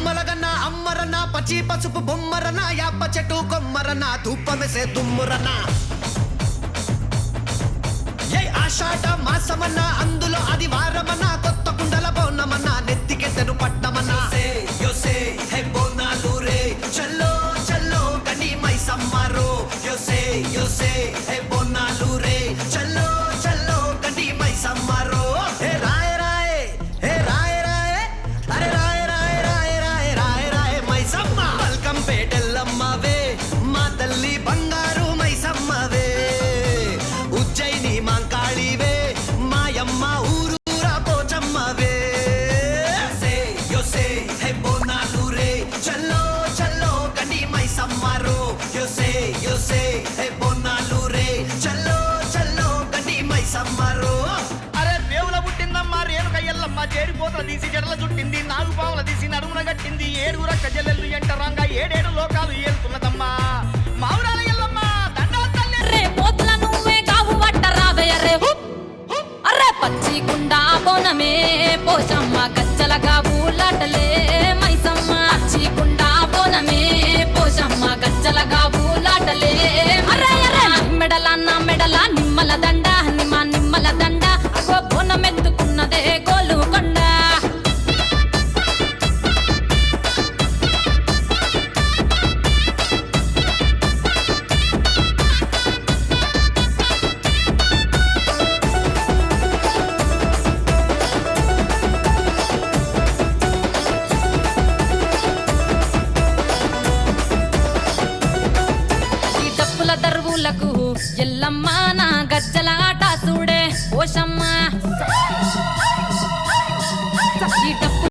అమ్మలగన్న అమ్మరన్న పచ్చి పసుపు బొమ్మరన్న యాప చెట్టు కొమ్మరన్న ధూపమెసే దుమ్మురన్న ఏ ఆషాఢ మాసమన్న అందులో అది వారమన్న కొత్త కుండల బోనమన్న నెత్తికెత్తను పట్టమన్న యోసే హే బోనాలు రే చల్లో చల్లో గని మై సమ్మారో యోసే యోసే హే బోనాలు రే చల్లో చల్లో గని మై సమ్మారో హే రాయ రాయ హే రాయ రాయ అరే రాయ రాయ రాయ రాయ రాయ రాయ మై సమ్మ మల్కం పేటెల్లమ్మవే మా తల్లి బంగారు మై సమ్మవే ఉజ్జయిని మాంకాళివే మాయమ్మ ఊరూరా పోచమ్మవే యోసే హే బోనాలు రే చల్లో చల్లో గని మై సమ్మారో యోసే యోసే హే బోనాలు రే చల్లో చల్లో గని మై సమ్మారో అరే దేవుల పుట్టిందమ్మా రేణుక ఎల్లమ్మ చేరిపోతల తీసి జడల చుట్టింది నాగు పావుల తీసి నడుమున గట్టింది ఏడుగుర కజల్లెల్లు ఎంటరంగా ఏడేడు లోకాలు ఏలుతున్నదమ్మా మావురాల ఎల్లమ్మ దండాలు తల్లి రే పోతుల నువ్వే కావు వట్ట రావే అరే అరే పచ్చి కుండా బోనమే పోషమ్మ గచ్చలగా ఊలాటలే మైసమ్మ పచ్చి కుండా బోనమే పోషమ్మ గచ్చలగా ఊలాటలే అరే అరే మెడల నిమ్మల దండ నిమ్మల దండ అగో బోనమెత్తుకున్నదే గోలు కొండ ఈ డప్పుల దర్వులకు ఎల్లమ్మ నా గజ్జల ఆట చూడే ఓషమ్మ ఈ డప్పు